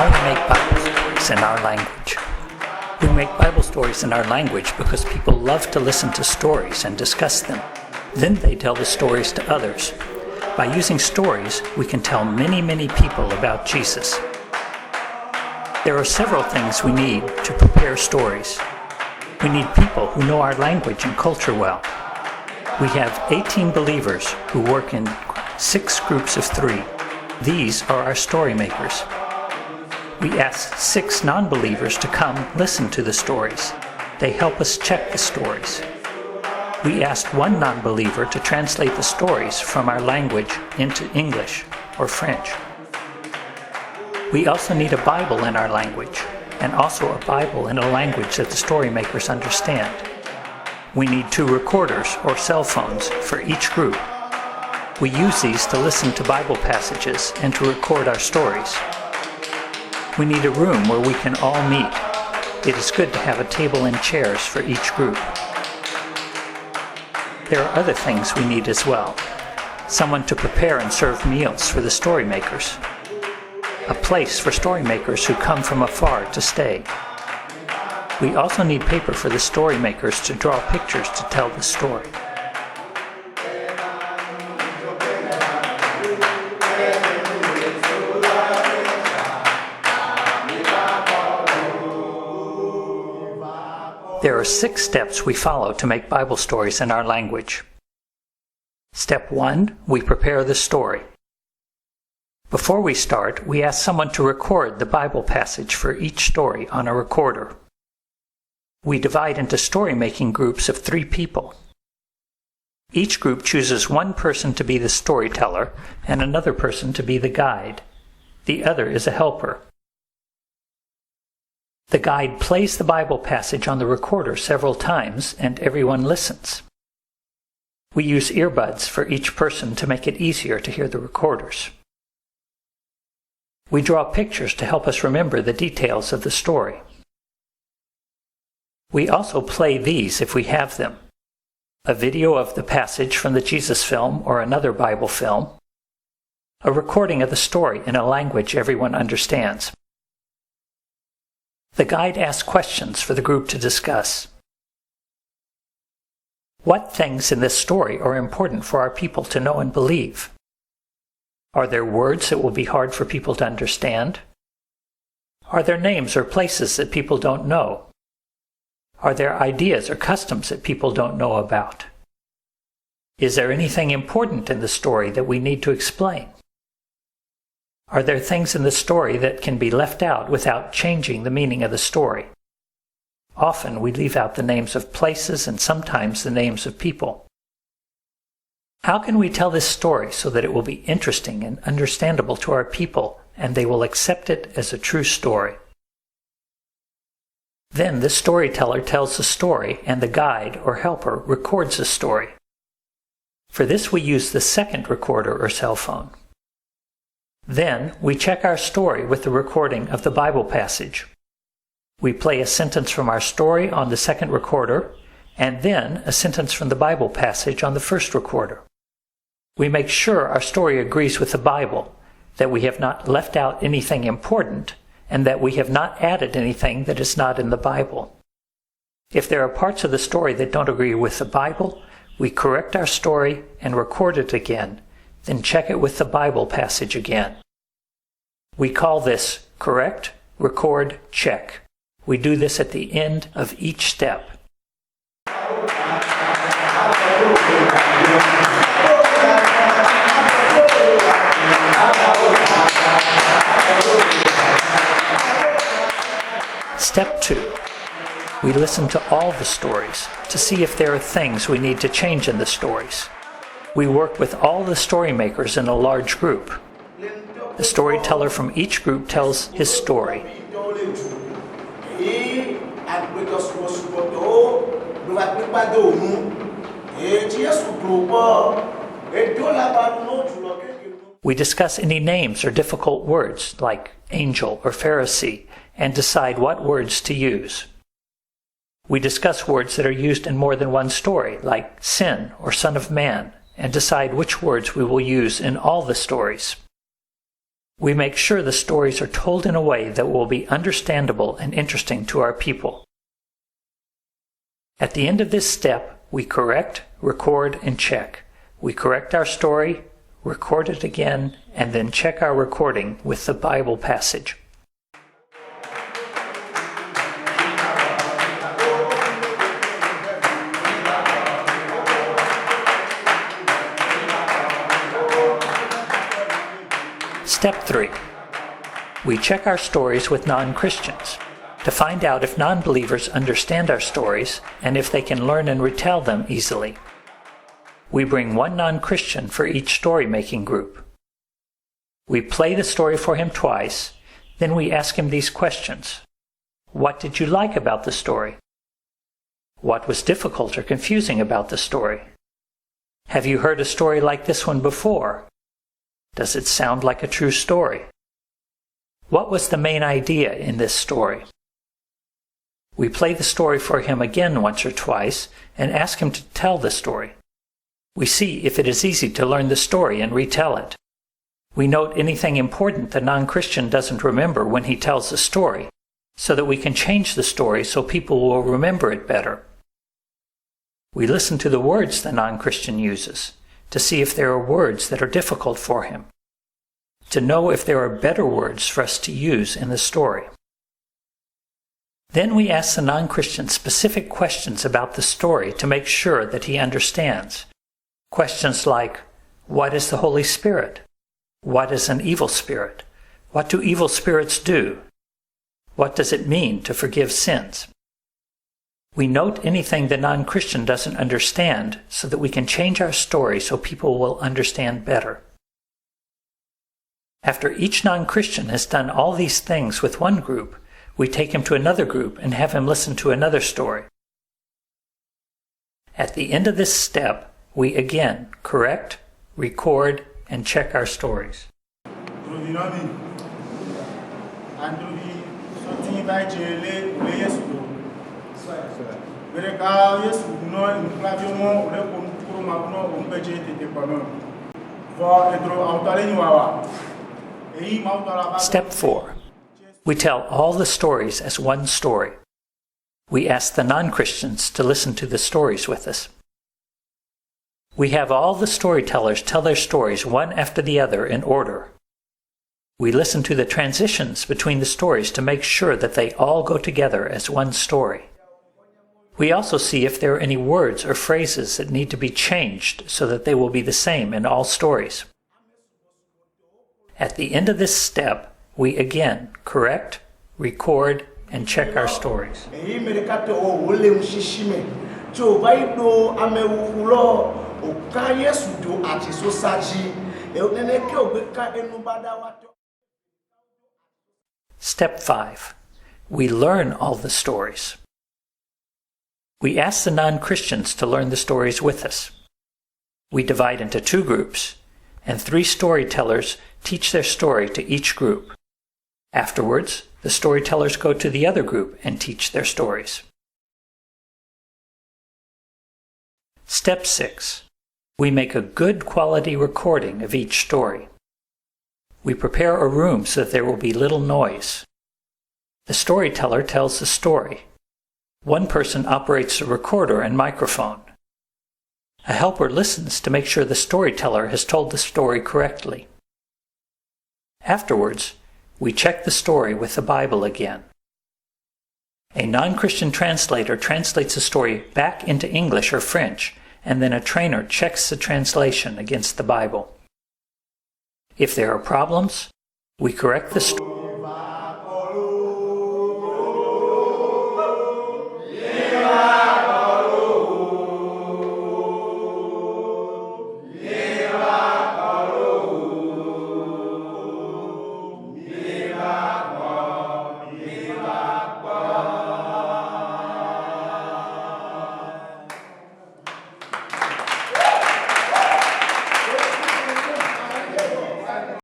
Now we make Bible stories in our language. We make Bible stories in our language because people love to listen to stories and discuss them. Then they tell the stories to others. By using stories, we can tell many people about Jesus. There are several things we need to prepare stories. We need people who know our language and culture well. We have 18 believers who work in 6 groups of 3. These are our story makers. We asked 6 non-believers to come listen to the stories. They help us check the stories. We asked 1 non-believer to translate the stories from our language into English or French. We also need a Bible in our language, and also a Bible in a language that the story makers understand. We need 2 recorders or cell phones for each group. We use these to listen to Bible passages and to record our stories. We need a room where we can all meet. It is good to have a table and chairs for each group. There are other things we need as well. Someone to prepare and serve meals for the story makers. A place for story makers who come from afar to stay. We also need paper for the story makers to draw pictures to tell the story. There are 6 steps we follow to make Bible stories in our language. Step 1, we prepare the story. Before we start, we ask someone to record the Bible passage for each story on a recorder. We divide into story-making groups of 3 people. Each group chooses 1 person to be the storyteller and another person to be the guide. The other is a helper. The guide plays the Bible passage on the recorder several times, and everyone listens. We use earbuds for each person to make it easier to hear the recorders. We draw pictures to help us remember the details of the story. We also play these if we have them: a video of the passage from the Jesus film or another Bible film, a recording of the story in a language everyone understands. The guide asks questions for the group to discuss. What things in this story are important for our people to know and believe? Are there words that will be hard for people to understand? Are there names or places that people don't know? Are there ideas or customs that people don't know about? Is there anything important in the story that we need to explain? Are there things in the story that can be left out without changing the meaning of the story? Often we leave out the names of places and sometimes the names of people. How can we tell this story so that it will be interesting and understandable to our people and they will accept it as a true story? Then the storyteller tells the story and the guide or helper records the story. For this we use the second recorder or cell phone. Then we check our story with the recording of the Bible passage. We play a sentence from our story on the second recorder and then a sentence from the Bible passage on the first recorder. We make sure our story agrees with the Bible, that we have not left out anything important, and that we have not added anything that is not in the Bible. If there are parts of the story that don't agree with the Bible, we correct our story and record it again, then check it with the Bible passage again. We call this correct, record, check. We do this at the end of each step. Step 2. We listen to all the stories to see if there are things we need to change in the stories. We work with all the story makers in a large group. The storyteller from each group tells his story. We discuss any names or difficult words like angel or Pharisee and decide what words to use. We discuss words that are used in more than one story, like sin or Son of Man, and decide which words we will use in all the stories. We make sure the stories are told in a way that will be understandable and interesting to our people. At the end of this step, we correct, record, and check. We correct our story, record it again, and then check our recording with the Bible passage. Step 3. We check our stories with non-Christians to find out if non-believers understand our stories and if they can learn and retell them easily. We bring one non-Christian for each story-making group. We play the story for him twice, then we ask him these questions. What did you like about the story? What was difficult or confusing about the story? Have you heard a story like this one before? Does it sound like a true story? What was the main idea in this story? We play the story for him again once or twice and ask him to tell the story. We see if it is easy to learn the story and retell it. We note anything important the non-Christian doesn't remember when he tells the story, so that we can change the story so people will remember it better. We listen to the words the non-Christian uses, to see if there are words that are difficult for him, to know if there are better words for us to use in the story. Then we ask the non-Christian specific questions about the story to make sure that he understands. Questions like, what is the Holy Spirit? What is an evil spirit? What do evil spirits do? What does it mean to forgive sins? We note anything the non-Christian doesn't understand so that we can change our story so people will understand better. After each non-Christian has done all these things with one group, we take him to another group and have him listen to another story. At the end of this step, we again correct, record, and check our stories. Step 4. We tell all the stories as one story. We ask the non-Christians to listen to the stories with us. We have all the storytellers tell their stories one after the other in order. We listen to the transitions between the stories to make sure that they all go together as one story. We also see if there are any words or phrases that need to be changed so that they will be the same in all stories. At the end of this step, we again correct, record, and check our stories. Step 5. We learn all the stories. We ask the non-Christians to learn the stories with us. We divide into 2 groups, and 3 storytellers teach their story to each group. Afterwards, the storytellers go to the other group and teach their stories. Step 6. We make a good quality recording of each story. We prepare a room so that there will be little noise. The storyteller tells the story. One person operates the recorder and microphone. A helper listens to make sure the storyteller has told the story correctly. Afterwards, we check the story with the Bible again. A non-Christian translator translates the story back into English or French, and then a trainer checks the translation against the Bible. If there are problems, we correct the story.